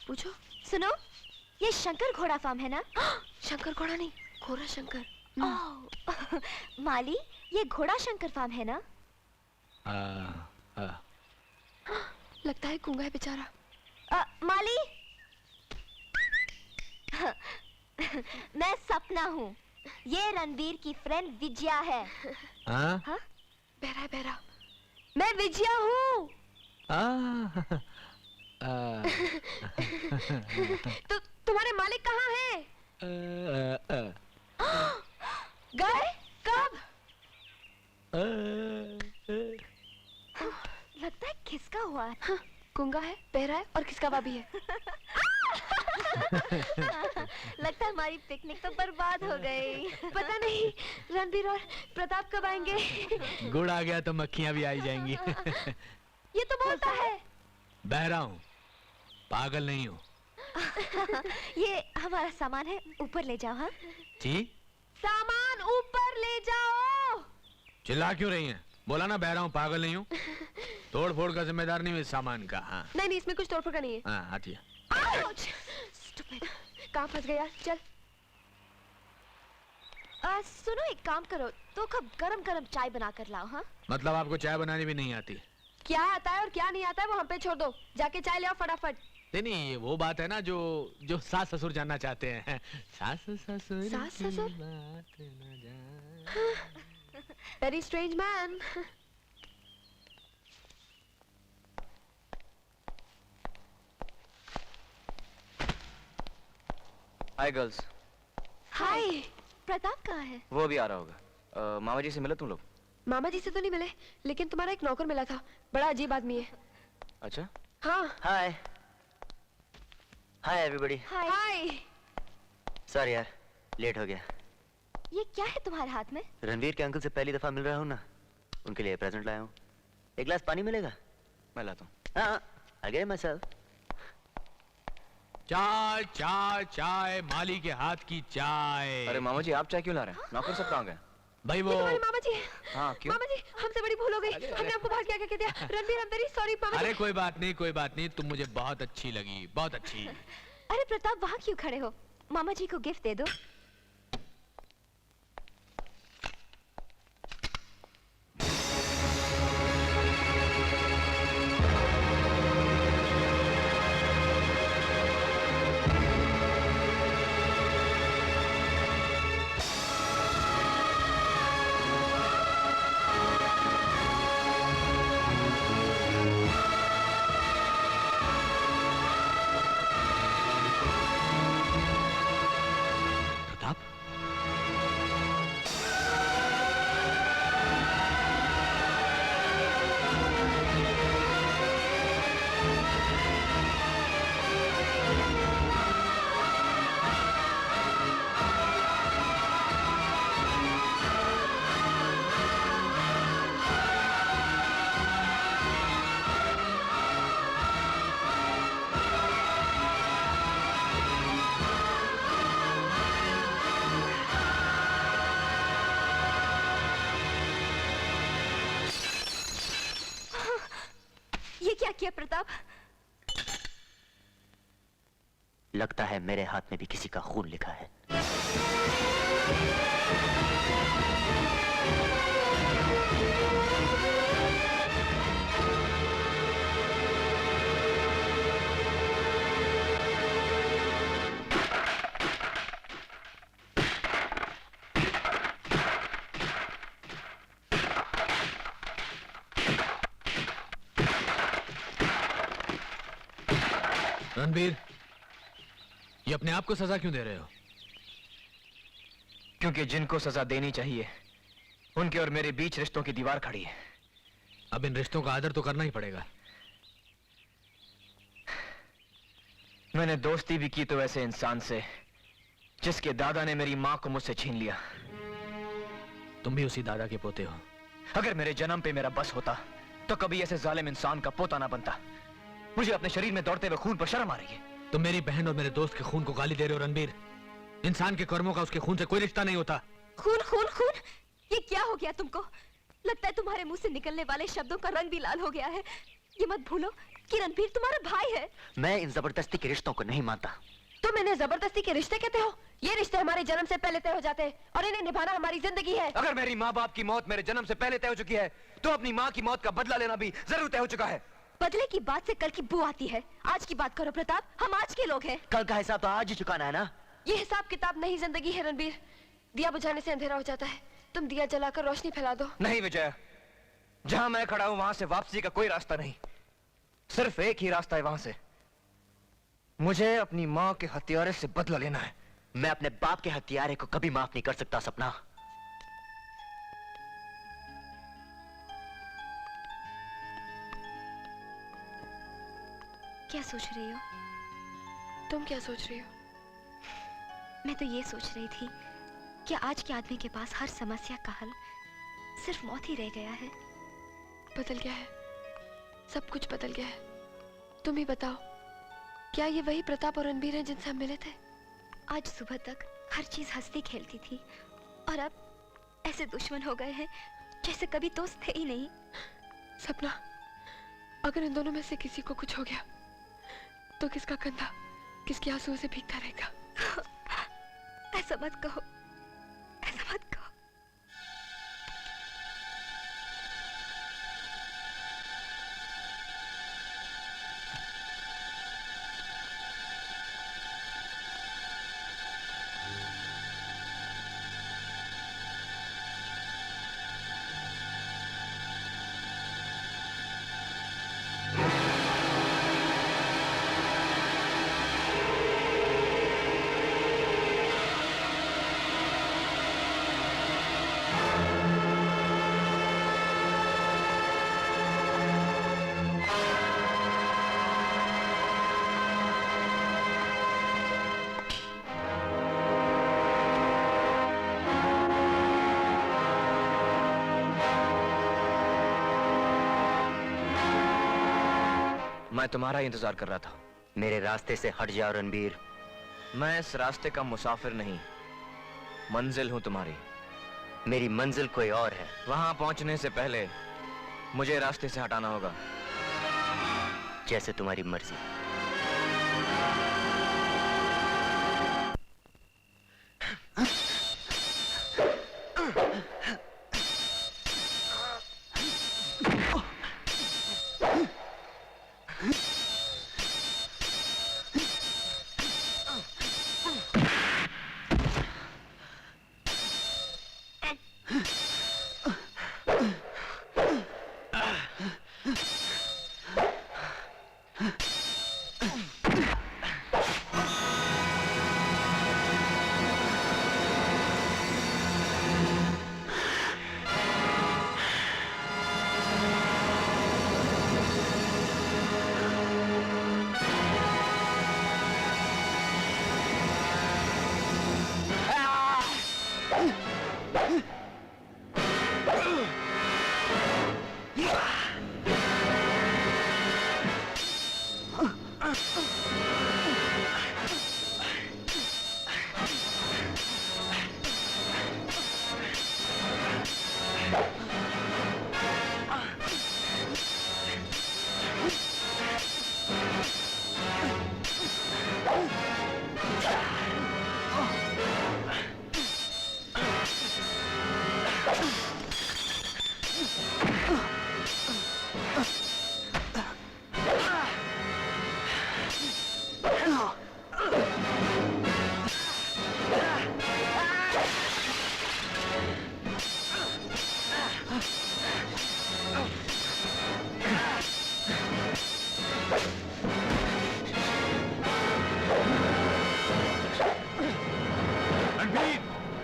पूछो। सुनो, ये शंकर घोड़ा फार्म है ना? शंकर घोड़ा नहीं, घोड़ा शंकर। माली, ये घोड़ा शंकर फार्म है ना? लगता है गूंगा है बेचारा। माली, मैं सपना हूँ। ये रणवीर की फ्रेंड विजया है। हाँ? बहरा है बहरा। मैं विजया हूँ। तो तुम्हारे मालिक कहाँ हैं? गए? कब? लगता है खिसका हुआ है। हाँ, गूंगा है, बहरा है और खिसकावा भी है। लगता है हमारी पिकनिक तो बर्बाद हो गई। पता नहीं रणबीर और प्रताप कब आएंगे। गुड़ आ गया तो मक्खियां भी आई जाएंगी। ये तो बोलता है। बहरा हूँ, पागल नहीं हूँ। ये हमारा सामान है, ऊपर ले जाओ। हाँ जी? सामान ऊपर ले जाओ। चिल्ला क्यों रही हैं? बोला ना बहरा हूँ, पागल नहीं हूँ। तोड़ फोड़ का जिम्मेदार नहीं हूँ इस सामान का। हाँ नहीं, इसमें कुछ तोड़ फोड़ का नहीं है। हाँ, हटिए। कहाँ फंस गया? चल। सुनो, एक काम करो, तो कब गरम गरम चाय बना कर लाओ। हाँ, मतलब आपको चाय बनानी भी नहीं आती? क्या आता है और क्या नहीं आता है वो हम पे छोड़ दो। जाके चाय ले आओ फटाफट। नहीं, ये वो बात है ना जो सास ससुर जानना चाहते हैं। सास ससुर very strange man. Hi girls. Hi. Pratap कहाँ है? वो भी आ रहा होगा। मामा जी से मिले तुम लोग? मामा जी से तो नहीं मिले, लेकिन तुम्हारा एक नौकर मिला था, बड़ा अजीब आदमी है। अच्छा। हाँ। हाय हाय एवरीबॉडी। हाय। सॉरी यार, लेट हो गया। ये क्या है तुम्हारे हाथ में? रणवीर के अंकल से पहली दफा मिल रहा हूँ ना, उनके लिए प्रेजेंट लाया हूँ। एक गिलास पानी मिलेगा? मैं लाता हूँ। हाँ, I get it myself। चाय चाय चाय, माली के हाथ की चाय। अरे मामा जी, आप चाय क्यों ला रहे हैं? नौकर सब कहाँ गए? भाई वो मामा जी। हाँ, क्यों? मामा जी, हमसे बड़ी भूल हो गई। हमने आपको बाहर क्या कह दिया। रणबीर, I'm very sorry मामा जी। अरे कोई बात नहीं, कोई बात नहीं, तुम मुझे बहुत अच्छी लगी, बहुत अच्छी। अरे प्रताप, वहाँ क्यों खड़े हो? मामा जी को गिफ्ट दे दो। क्या किया प्रताप? लगता है मेरे हाथ में भी किसी का खून लिखा है। रणबीर, ये अपने आप को सजा क्यों दे रहे हो? क्योंकि जिनको सजा देनी चाहिए उनके और मेरे बीच रिश्तों की दीवार खड़ी है। अब इन रिश्तों का आदर तो करना ही पड़ेगा। मैंने दोस्ती भी की तो ऐसे इंसान से जिसके दादा ने मेरी मां को मुझसे छीन लिया। तुम भी उसी दादा के पोते हो। अगर मेरे जन्म पे मेरा बस होता तो कभी ऐसे जालिम इंसान का पोता ना बनता। मुझे अपने शरीर में दौड़ते हुए खून पर शर्म आ रही है। तुम मेरी बहन और मेरे दोस्त के खून को गाली दे रहे हो रणबीर। इंसान के कर्मों का उसके खून से कोई रिश्ता नहीं होता। खून खून खून, ये क्या हो गया तुमको? लगता है तुम्हारे मुंह से निकलने वाले शब्दों का रंग भी लाल हो गया है। ये मत भूलो कि रणबीर तुम्हारा भाई है। मैं इन जबरदस्ती के रिश्तों को नहीं मानता। तुम इन्हें जबरदस्ती के रिश्ते कहते हो? ये रिश्ते हमारे जन्म से पहले तय हो जाते हैं और इन्हें निभाना हमारी जिंदगी है। अगर मेरी माँ बाप की मौत मेरे जन्म से पहले तय हो चुकी है तो अपनी माँ की मौत का बदला लेना भी जरूर तय हो चुका है। बदले की बात से कल की बू आती है। आज की बात करो प्रताप, हम आज के लोग हैं। कल का हिसाब तो आज ही चुकाना है ना। ये हिसाब किताब नहीं जिंदगी है रणबीर। दिया बुझाने से अंधेरा हो जाता है, तुम दिया जलाकर रोशनी फैला दो। नहीं विजय, जहां मैं खड़ा हूं वहां से वापसी का कोई रास्ता नहीं। सिर्फ एक ही रास्ता है वहां से। मुझे अपनी माँ के हत्यारे से बदला लेना है। मैं अपने बाप के हत्यारे को कभी माफ नहीं कर सकता सपना। क्या सोच रही हो? तुम क्या सोच रही हो? मैं तो ये सोच रही थी कि आज के आदमी के पास हर समस्या का हल सिर्फ मौत ही रह गया है। बदल गया है, सब कुछ बदल गया है। तुम ही बताओ, क्या ये वही प्रताप और रणबीर हैं जिनसे हम मिले थे? आज सुबह तक हर चीज हंसती खेलती थी और अब ऐसे दुश्मन हो गए हैं जैसे कभी दोस्त थे ही नहीं। सपना, अगर इन दोनों में से किसी को कुछ हो गया तो किसका कंधा किसके आंसुओं से भीगता रहेगा? ऐसा मत कहो, ऐसा मत कहो। मैं तुम्हारा ही इंतजार कर रहा था। मेरे रास्ते से हट जाओ रणबीर। मैं इस रास्ते का मुसाफिर नहीं, मंजिल हूं तुम्हारी। मेरी मंजिल कोई और है। वहां पहुंचने से पहले मुझे रास्ते से हटाना होगा। जैसे तुम्हारी मर्जी।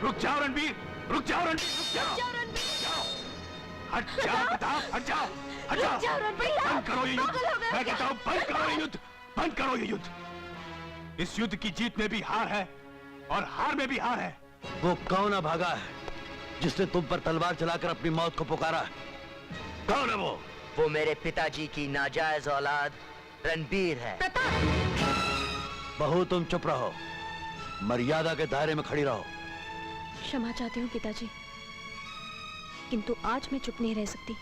रुक जाओ रणबीर, रुक जाओ रणबीर, रुक जाओ। हट जाओ प्रताप, हट जाओ, हट जाओ। बंद करो ये युद्ध। मैं कहता हूँ बंद करो ये युद्ध, बंद करो ये युद्ध। इस युद्ध की जीत में भी हार है और हार में भी हार है। वो कौन अभागा है जिसने तुम पर तलवार चलाकर अपनी मौत को पुकारा? कौन है वो? वो मेरे पिताजी की नाजायज औलाद रणबीर है। बहू तुम चुप रहो, मर्यादा के दायरे में खड़ी रहो। क्षमा चाहती हूँ पिताजी, किंतु आज मैं चुप नहीं रह सकती।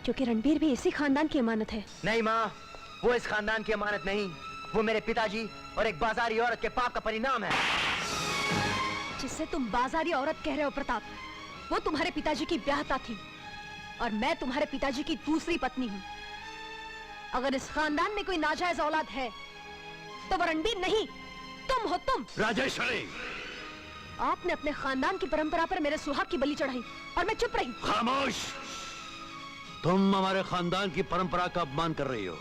क्योंकि रणबीर भी इसी खानदान की अमानत है। नहीं माँ, वो इस खानदान की अमानत नहीं, वो मेरे पिताजी और एक बाजारी औरत के पाप का परिणाम है। जिससे तुम बाजारी औरत कह रहे हो प्रताप, वो तुम्हारे पिताजी की ब्याहता थी और मैं तुम्हारे पिताजी की दूसरी पत्नी हूँ। अगर इस खानदान में कोई नाजायज औलाद है तो वो रणबीर नहीं, तुम हो तुम। राजेश्वरी, आपने अपने खानदान की परंपरा पर मेरे सुहाग की बलि चढ़ाई और मैं चुप रही। खामोश! तुम हमारे खानदान की परंपरा का अपमान कर रही हो।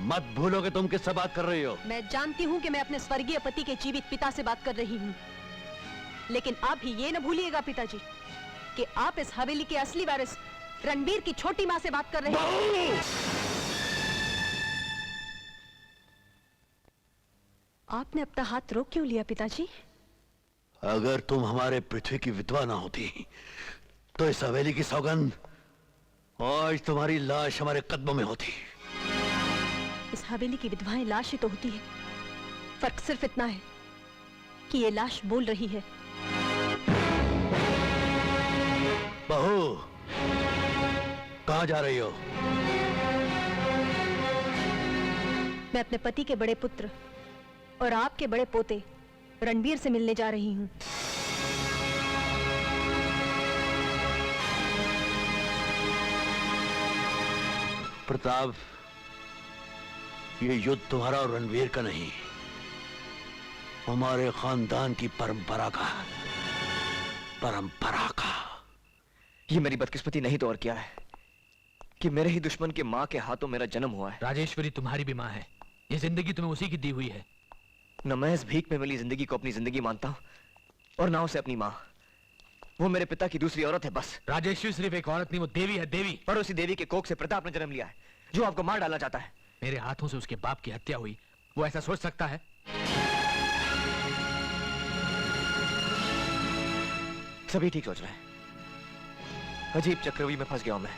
मत भूलो कि तुम किससे बात कर रही हो। मैं जानती हूँ कि मैं अपने स्वर्गीय पति के जीवित पिता से बात कर रही हूँ, लेकिन आप भी ये न भूलिएगा पिताजी कि आप इस हवेली के असली वारिस रणबीर की छोटी माँ से बात कर रहे हैं। आपने अपना हाथ रोक क्यों लिया पिताजी? अगर तुम हमारे पृथ्वी की विधवा ना होती तो इस हवेली की सौगंध आज तुम्हारी लाश हमारे कदमों में होती। इस हवेली की विधवाएं लाश ही तो होती है, फर्क सिर्फ इतना है कि ये लाश बोल रही है। बहू, कहाँ जा रही हो? मैं अपने पति के बड़े पुत्र और आपके बड़े पोते रणबीर से मिलने जा रही हूँ। प्रताप, ये युद्ध तुम्हारा और रणवीर का नहीं, हमारे खानदान की परंपरा का है। परंपरा का। ये मेरी बदकिस्मती नहीं तो और क्या है कि मेरे ही दुश्मन के माँ के हाथों मेरा जन्म हुआ है। राजेश्वरी तुम्हारी भी माँ है, ये जिंदगी तुम्हें उसी की दी हुई है। न मैं इस भीख में मिली जिंदगी को अपनी जिंदगी मानता हूँ और ना उसे अपनी माँ। वो मेरे पिता की दूसरी औरत है बस। राजेश्वरी सिर्फ एक औरत नहीं, वो देवी है, देवी। पर उसी देवी के कोख से प्रताप ने जन्म लिया है जो आपको मार डालना चाहता है। मेरे हाथों से उसके बाप की हत्या हुई, वो ऐसा सोच सकता है? सभी ठीक सोच रहे हैं। अजीब चक्रव्यूह में फंस गया हूं मैं,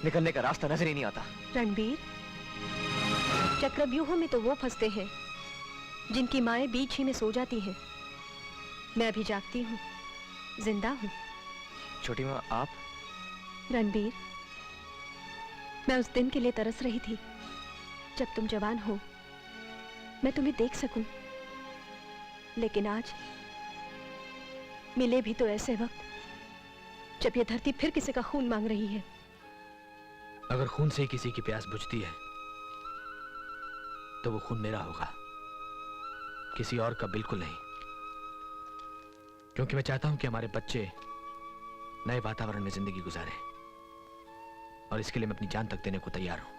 निकलने का रास्ता नजर ही नहीं आता। रणबीर, चक्रव्यूहों में तो वो फंसते हैं जिनकी माएं बीच ही में सो जाती हैं। मैं अभी जागती हूँ, जिंदा हूँ। छोटी माँ, आप? रणबीर, मैं उस दिन के लिए तरस रही थी जब तुम जवान हो, मैं तुम्हें देख सकूं। लेकिन आज मिले भी तो ऐसे वक्त जब ये धरती फिर किसी का खून मांग रही है। अगर खून से ही किसी की प्यास बुझती है तो वो खून मेरा होगा, किसी और का बिल्कुल नहीं। क्योंकि मैं चाहता हूं कि हमारे बच्चे नए वातावरण में जिंदगी गुजारें, और इसके लिए मैं अपनी जान तक देने को तैयार हूं।